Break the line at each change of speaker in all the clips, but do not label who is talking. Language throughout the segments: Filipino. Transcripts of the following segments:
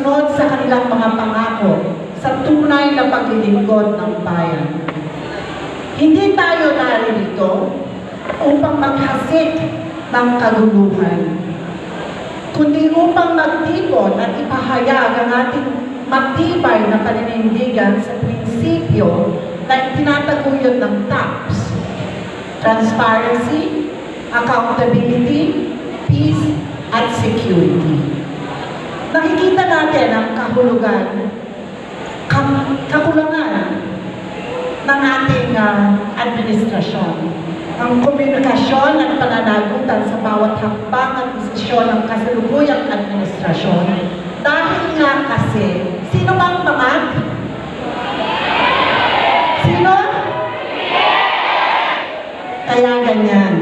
pagsunod sa kanilang mga pangako sa tunay na paglilingkod ng bayan. Hindi tayo naririto upang maghasik ng kaguluhan, kundi upang magtipon at ipahayag ang ating matibay na paninindigan sa prinsipyo na itinataguyod ng TAPS: transparency, accountability, peace, at security. Nakikita natin ang kahulugan, kakulangan ng ating administrasyon. Ang komunikasyon at pananagutan sa bawat hakbang at desisyon ng kasalukuyang administrasyon. Dahil nga kasi, sino bang pangag? Sino? Kaya ganyan.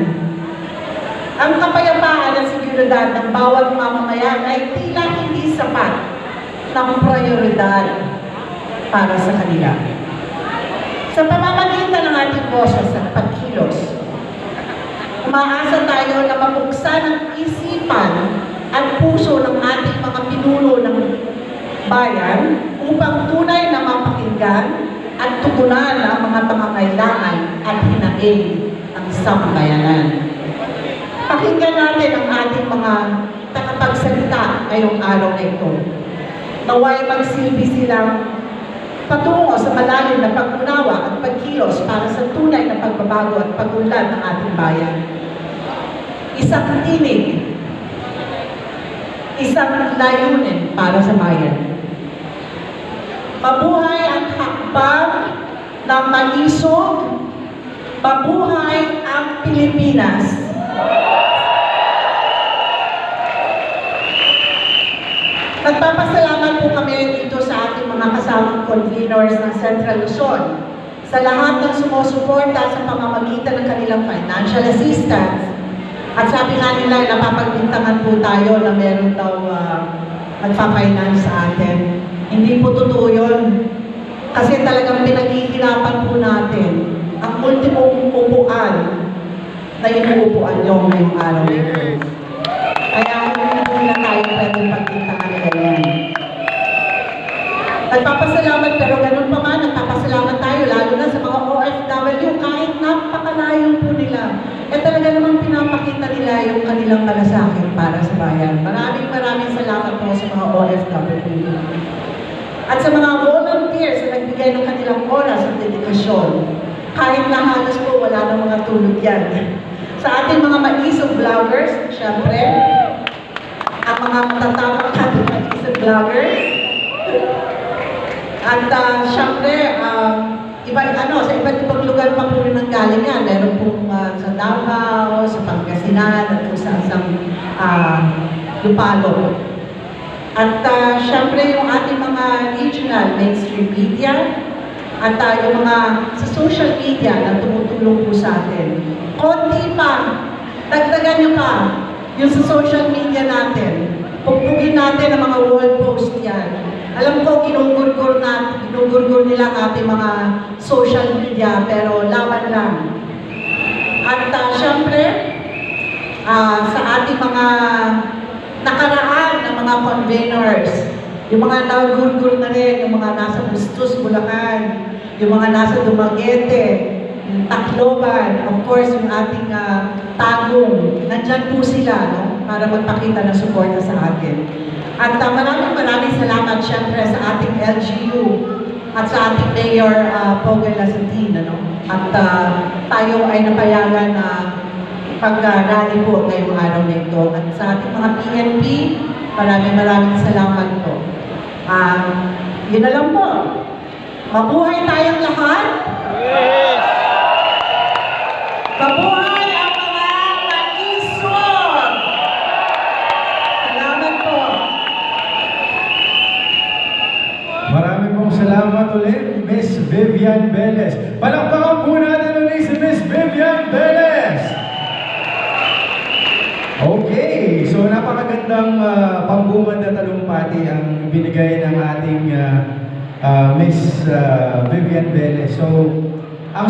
Ang kapayapaan at seguridad ng bawat mamamayan ay tila hindi sapat ng prioridad para sa kanila. Sa pamamagitan ng ating boses at pagkilos, umaasa tayo na mabuksan ang isipan at puso ng ating mga pinuno ng bayan upang tunay na mapakinggan at tugunan ang mga pangangailangan at hinaing ng sambayanan. Pakinggan natin ang ating mga tagapagsalita ngayong araw na ito. Naway magsilbi silang patungo sa malalim na pag-unawa at pagkilos para sa tunay na pagbabago at pag-unlad ng ating bayan. Isang tinig, isang layunin para sa bayan. Mabuhay ang hakbang ng maisog, mabuhay ang Pilipinas. Nagpapasalamat po kami dito sa ating mga kasamang conveners ng Central Luzon sa lahat ng sumusuporta sa pamamagitan ng kanilang financial assistance. At sabi nga nila, napapagbintangan po tayo na meron daw nagpa-finance sa atin. Hindi po totoo yun. Kasi talagang pinaghihirapan po natin ang ultimong upuan na inuupuan nyo ngayong araw nito. Kaya hindi po na tayo pwede pagbintangan ngayon. Nagpapasalamat, pero ganun pa man, nagpapasalamat tayo, lalo na sa mga OFW, kahit napakalayo po nila. Talaga namang pinapakita nila yung kanilang malasakit para sa bayan. Maraming salamat po sa mga OFW. At sa mga volunteers na nagbigay ng kanilang oras at dedikasyon, kahit na halos po wala ng mga tulog yan. Sa ating mga maisog vloggers, syempre, ang mga matatapang ating maisog vloggers, at syempre, sa iba't ibang lugar pa po rin ang galing yan. Meron pong sa Davao, sa Pangasinan, at kung saan Lupalo. At syempre, yung ating mga regional mainstream media, at yung mga sa social media na tumutulong po sa atin. Konti pa, dagdagan nyo pa yung sa social media natin. Pugpugin natin ang mga wall post yan. Alam ko, ginugurgur nila ang ating mga social media, pero laban lang. At syempre, sa ating mga nakaraan na mga conveners, yung mga nagurgur na rin, yung mga nasa Bustos, Bulacan, yung mga nasa Dumaguete, Tacloban, of course, yung ating Tagum, nandyan po sila, no? Para magpakita ng suporta sa atin. At maraming salamat syempre sa ating LGU at sa ating Mayor Pogel Lasatin, ano? At tayo ay napayagan na pag-rally po ngayong araw na ito. At sa ating mga PNP, maraming salamat po. Yun na lang po. Mabuhay tayong lahat. Yes! Mabuhay ang mga maisog! Salamat po.
Marami pong salamat ulit, Miss Vivian Velez. Palakpakan po natin ulit si Miss Vivian Velez! Okay, so napakagandang pambungad na talumpati ang binigay ng ating Miss Vivian Velez. So, ang